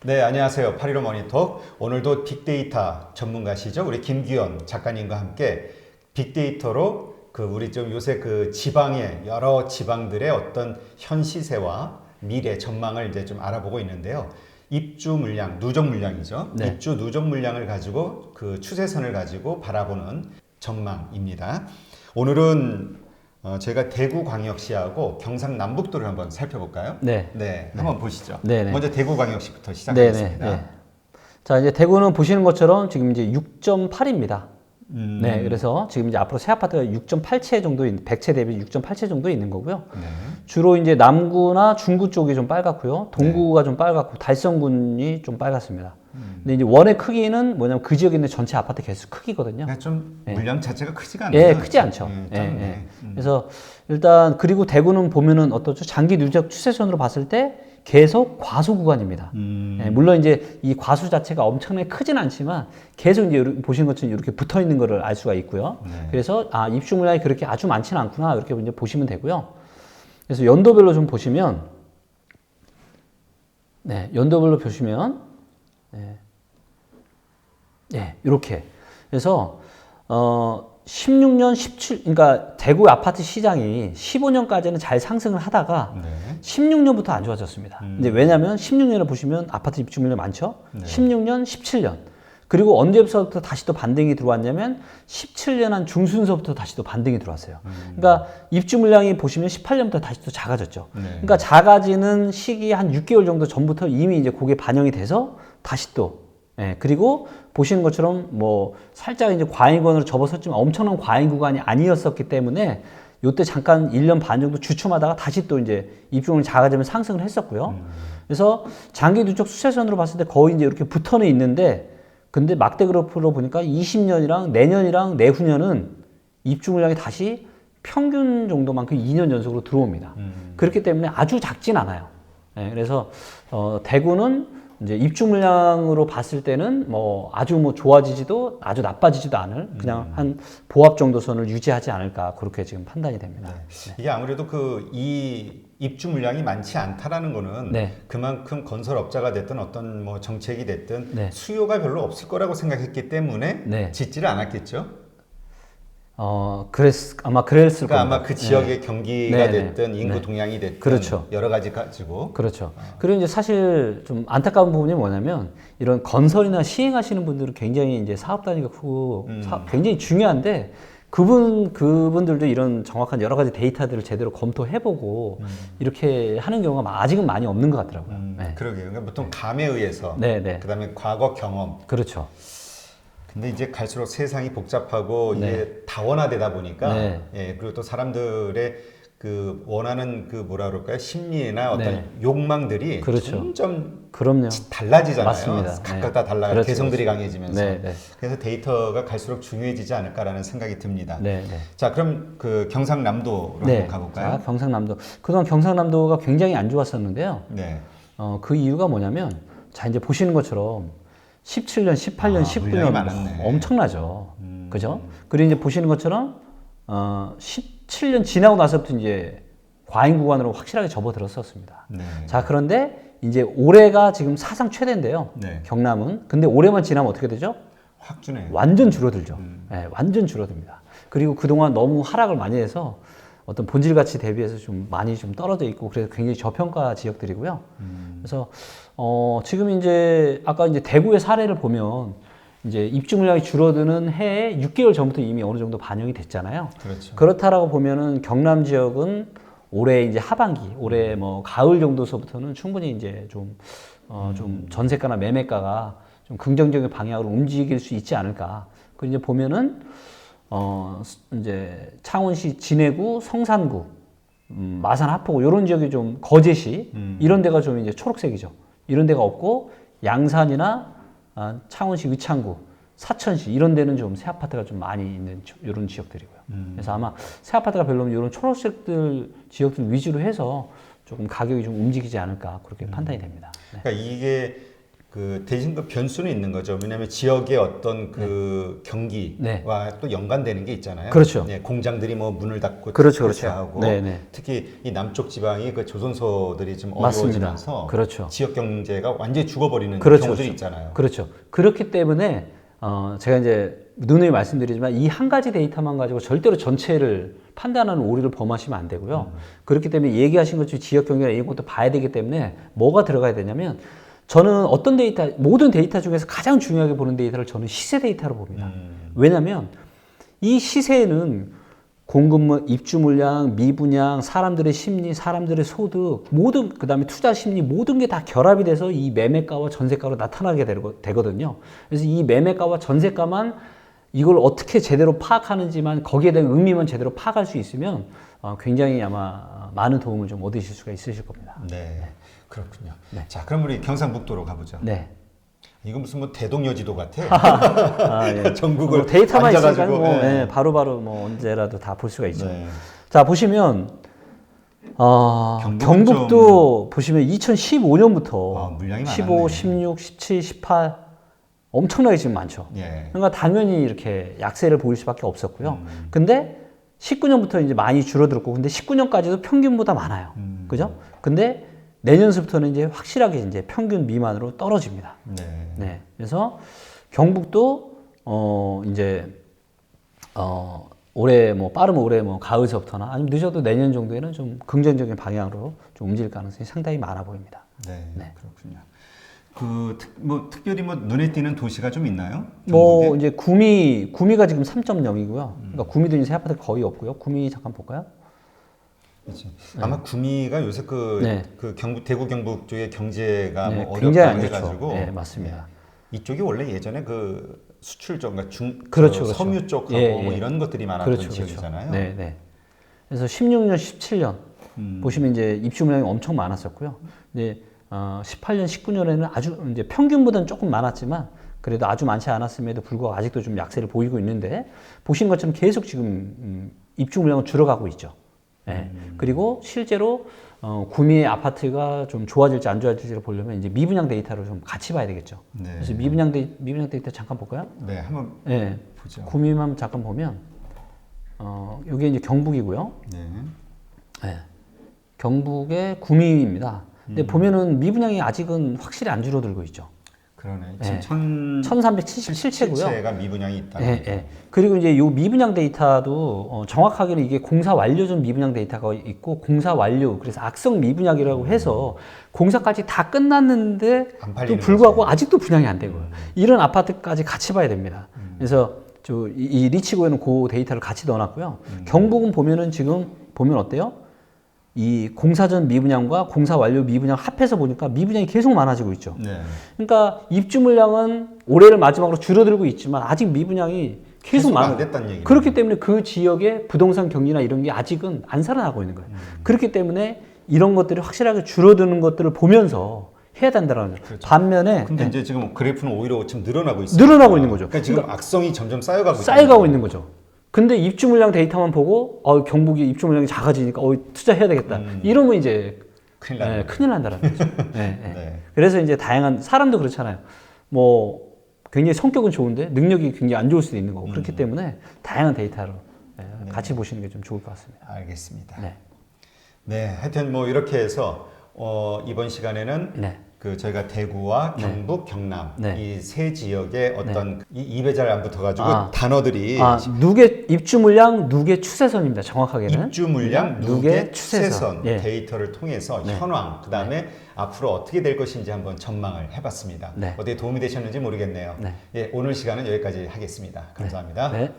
네, 안녕하세요. 815 머니톡. 오늘도 빅데이터 전문가시죠? 우리 김규현 작가님과 함께 빅데이터로 우리 좀 요새 지방의 여러 지방들의 어떤 현 시세와 미래 전망을 이제 좀 알아보고 있는데요. 입주 물량, 누적 물량이죠. 네. 입주 누적 물량을 가지고 추세선을 가지고 바라보는 전망입니다. 오늘은 저희가 대구광역시하고 경상남북도를 한번 살펴볼까요? 네. 네, 한번 보시죠. 네네. 먼저 대구광역시부터 시작하겠습니다. 네네. 네. 자, 이제 대구는 보시는 것처럼 지금 이제 6.8입니다. 네, 그래서 지금 이제 앞으로 새 아파트가 6.8채 정도, 100채 대비 6.8채 정도 있는 거고요. 네. 주로 이제 남구나 중구 쪽이 좀 빨갛고요. 동구가 좀 빨갛고 달성군이 좀 빨갛습니다. 근데 이제 원의 크기는 뭐냐면 그 지역에 있는 전체 아파트 개수 크기거든요. 그러니까 좀 물량 자체가 크지가 않아요. 예, 크지 않죠. 그래서 일단 그리고 대구는 보면은 어떻죠? 장기 누적 추세선으로 봤을 때 계속 과수 구간입니다. 예, 물론 이제 이 과수 자체가 엄청나게 크진 않지만 계속 이제 보신 것처럼 이렇게 붙어 있는 거를 알 수가 있고요. 네. 그래서 입주 물량이 그렇게 아주 많지는 않구나 이렇게 이제 보시면 되고요. 그래서 연도별로 좀 보시면, 네, 연도별로 보시면, 이렇게. 그래서 16년, 17, 그러니까 대구 아파트 시장이 15년까지는 잘 상승을 하다가 네. 16년부터 안 좋아졌습니다. 근데 왜냐면 16년을 보시면 아파트 입주 물량 많죠? 네. 16년, 17년. 그리고 언제부터 다시 또 반등이 들어왔냐면 17년 한 중순서부터 다시 또 반등이 들어왔어요. 그러니까 입주 물량이 보시면 18년부터 다시 또 작아졌죠. 네. 그러니까 작아지는 시기 한 6개월 정도 전부터 이미 이제 그게 반영이 돼서 다시 또 그리고 보시는 것처럼 뭐 살짝 이제 과잉권으로 접어섰지만 엄청난 과잉 구간이 아니었었기 때문에 요때 잠깐 1년 반 정도 주춤하다가 다시 또 이제 입주물이 작아지면 상승을 했었고요. 그래서 장기 누적 수세선으로 봤을 때 거의 이제 이렇게 붙어는 있는데 근데 막대 그래프로 보니까 20년이랑 내년이랑 내후년은 입주 물량이 다시 평균 정도만큼 2년 연속으로 들어옵니다. 그렇기 때문에 아주 작진 않아요. 그래서 대구는 이제 입주 물량으로 봤을 때는 뭐 아주 뭐 좋아지지도 아주 나빠지지도 않을 그냥 한 보합 정도 선을 유지하지 않을까 그렇게 지금 판단이 됩니다. 네. 이게 아무래도 이 입주 물량이 많지 않다라는 거는 네. 그만큼 건설업자가 됐든 어떤 뭐 정책이 됐든 네. 수요가 별로 없을 거라고 생각했기 때문에 네. 짓지를 않았겠죠. 아마 그랬을 그러니까 겁니다. 아마 그 지역의 경기가 네, 네. 됐든 인구 네. 동향이 됐든 그렇죠. 여러 가지 가지고 그렇죠. 그리고 이제 사실 좀 안타까운 부분이 뭐냐면 이런 건설이나 시행하시는 분들은 굉장히 이제 사업 단위가 크고 굉장히 중요한데 그분들도 이런 정확한 여러 가지 데이터들을 제대로 검토해보고 이렇게 하는 경우가 아직은 많이 없는 것 같더라고요. 그러게요. 그러니까 보통 감에 의해서 네. 그다음에 과거 경험. 그렇죠. 근데 이제 갈수록 세상이 복잡하고 네. 이게 다원화되다 보니까 네. 그리고 또 사람들의 원하는 뭐라 그럴까요? 심리나 어떤 네. 욕망들이 그렇죠. 점점 그럼요. 달라지잖아요. 맞습니다. 각각 다 달라가요. 그렇죠, 개성들이 그렇죠. 강해지면서. 네. 그래서 데이터가 갈수록 중요해지지 않을까라는 생각이 듭니다. 네. 자, 그럼 경상남도로 한번 가볼까요? 자, 경상남도. 그동안 경상남도가 굉장히 안 좋았었는데요. 네. 그 이유가 뭐냐면, 자, 이제 보시는 것처럼 17년, 18년, 물량이 19년 많았네. 엄청나죠. 그죠? 그리고 이제 보시는 것처럼, 17년 지나고 나서부터 이제 과잉 구간으로 확실하게 접어들었었습니다. 네. 자, 그런데 이제 올해가 지금 사상 최대인데요. 네. 경남은. 근데 올해만 지나면 어떻게 되죠? 확 주네요. 완전 줄어들죠. 완전 줄어듭니다. 그리고 그동안 너무 하락을 많이 해서 어떤 본질 가치 대비해서 좀 많이 좀 떨어져 있고 그래서 굉장히 저평가 지역들이고요. 그래서 지금 이제 아까 이제 대구의 사례를 보면 이제 입주 물량이 줄어드는 해에 6개월 전부터 이미 어느 정도 반영이 됐잖아요. 그렇죠. 그렇다라고 보면은 경남 지역은 올해 이제 하반기, 올해 뭐 가을 정도서부터는 충분히 이제 좀 전세가나 매매가가 좀 긍정적인 방향으로 움직일 수 있지 않을까. 그 이제 보면은 이제 창원시 진해구, 성산구, 마산 하포구 이런 지역이 좀 거제시 이런 데가 좀 이제 초록색이죠. 이런 데가 없고 양산이나 창원시 의창구, 사천시 이런 데는 좀 새 아파트가 좀 많이 있는 이런 지역들이고요. 그래서 아마 새 아파트가 별로면 이런 초록색들 지역들 위주로 해서 조금 가격이 좀 움직이지 않을까 그렇게 판단이 됩니다. 네. 그러니까 이게 그 대신 그 변수는 있는 거죠. 왜냐하면 지역의 어떤 그 경기와 네. 또 연관되는 게 있잖아요. 그렇죠. 네, 공장들이 뭐 문을 닫고 그렇죠, 폐쇄하고 그렇죠. 네, 네. 특히 이 남쪽 지방이 그 조선소들이 좀 맞습니다. 어려워지면서 그렇죠. 지역 경제가 완전히 죽어버리는 그렇죠, 경우들이 그렇죠. 있잖아요. 그렇죠. 그렇기 때문에 제가 이제 누누이 말씀드리지만 이 한 가지 데이터만 가지고 절대로 전체를 판단하는 오류를 범하시면 안 되고요. 그렇기 때문에 얘기하신 것처럼 지역 경제나 이런 것도 봐야 되기 때문에 뭐가 들어가야 되냐면 저는 어떤 데이터, 모든 데이터 중에서 가장 중요하게 보는 데이터를 저는 시세 데이터로 봅니다. 왜냐하면 이 시세에는 공급, 입주 물량, 미분양, 사람들의 심리, 사람들의 소득, 모든 그다음에 투자 심리 모든 게 다 결합이 돼서 이 매매가와 전세가로 나타나게 되거든요. 그래서 이 매매가와 전세가만 이걸 어떻게 제대로 파악하는지만 거기에 대한 의미만 제대로 파악할 수 있으면 굉장히 아마 많은 도움을 좀 얻으실 수가 있으실 겁니다. 네, 그렇군요. 네. 자, 그럼 우리 경상북도로 가보죠. 네. 이건 무슨 뭐 대동여지도 같아. 예. 전국을 뭐 데이터만 있으니까 앉아가지고, 뭐 네. 예, 바로바로 뭐 언제라도 다 볼 수가 있죠. 네. 자 보시면 경북은 경북도 보시면 2015년부터 물량이 15, 많았네. 16, 17, 18 엄청나게 지금 많죠. 예. 그러니까 당연히 이렇게 약세를 보일 수밖에 없었고요. 근데 19년부터 이제 많이 줄어들었고, 근데 19년까지도 평균보다 많아요. 그죠? 근데 내년서부터는 이제 확실하게 이제 평균 미만으로 떨어집니다. 네. 네. 그래서 경북도 올해 뭐 빠르면 올해 뭐 가을서부터나 아니면 늦어도 내년 정도에는 좀 긍정적인 방향으로 좀 움직일 가능성이 상당히 많아 보입니다. 네. 네. 그렇군요. 뭐 특별히 뭐 눈에 띄는 도시가 좀 있나요? 뭐 전국에? 이제 구미가 지금 3.0이고요. 그러니까 구미도 이제 새 아파트 거의 없고요. 구미 잠깐 볼까요? 그렇지. 아마 구미가 요새 네. 그 경북 대구 경북 쪽의 경제가 네, 뭐 굉장히 안 어렵다고 좋죠. 해가지고 네, 맞습니다. 이쪽이 원래 예전에 그 수출 쪽, 그러니까 그렇죠, 그 그렇죠. 섬유 쪽하고 예, 뭐 예. 이런 것들이 많았던 지역이잖아요. 네, 네. 그래서 16년, 17년 보시면 이제 입주 물량이 엄청 많았었고요. 이제 18년, 19년에는 아주 이제 평균보다는 조금 많았지만 그래도 아주 많지 않았음에도 불구하고 아직도 좀 약세를 보이고 있는데 보신 것처럼 계속 지금 입주 물량은 줄어가고 있죠. 네. 그리고 실제로 구미의 아파트가 좀 좋아질지 안 좋아질지를 보려면 이제 미분양 데이터를 좀 같이 봐야 되겠죠. 네. 그래서 미분양 데이터 잠깐 볼까요? 네, 한번 네. 보죠. 구미만 잠깐 보면 이게 이제 경북이고요. 네. 네. 경북의 구미입니다. 근데 보면은 미분양이 아직은 확실히 안 줄어들고 있죠. 그러네. 네. 지금 1377채고요. 채가 미분양이 있다. 예, 예. 그리고 이제 요 미분양 데이터도 정확하게는 이게 공사 완료 전 미분양 데이터가 있고 공사 완료 그래서 악성 미분양이라고 해서 공사까지 다 끝났는데 안 또 팔리는 불구하고 거지. 아직도 분양이 안 되고 이런 아파트까지 같이 봐야 됩니다. 그래서 이 리치고에는 그 데이터를 같이 넣어놨고요. 경북은 보면은 지금 보면 어때요? 이 공사 전 미분양과 공사 완료 미분양 합해서 보니까 미분양이 계속 많아지고 있죠. 네. 그러니까 입주 물량은 올해를 마지막으로 줄어들고 있지만 아직 미분양이 계속 해소가 안 많아요. 됐다는 얘기네요. 그렇기 때문에 그 지역의 부동산 경기나 이런 게 아직은 안 살아나고 있는 거예요. 그렇기 때문에 이런 것들이 확실하게 줄어드는 것들을 보면서 해야 된다는 거죠. 반면에 근데 이제 지금 그래프는 오히려 지금 늘어나고 있어요. 늘어나고 있는 거죠. 그러니까 지금 악성이 점점 쌓여가고 쌓여가고 있는 거죠. 근데 입주 물량 데이터만 보고 경북이 입주 물량이 작아지니까 투자해야 되겠다. 이러면 이제 큰일 나는 거예요. 큰일 난다는 거죠. 네, 네. 네. 그래서 이제 다양한 사람도 그렇잖아요. 뭐 굉장히 성격은 좋은데 능력이 굉장히 안 좋을 수도 있는 거고 그렇기 때문에 다양한 데이터로 같이 보시는 게 좀 좋을 것 같습니다. 알겠습니다. 네. 네, 하여튼 뭐 이렇게 해서 이번 시간에는 네. 그 저희가 대구와 경북, 경남 네. 이 세 지역의 어떤 이 입에 잘 안 붙어가지고 단어들이 누계 입주 물량, 누계 추세선입니다. 정확하게는 입주 물량, 누계 누계 추세선. 추세선 예. 데이터를 통해서 현황, 그 다음에 앞으로 어떻게 될 것인지 한번 전망을 해봤습니다. 네. 어떻게 도움이 되셨는지 모르겠네요. 네. 예, 오늘 시간은 여기까지 하겠습니다. 감사합니다. 네.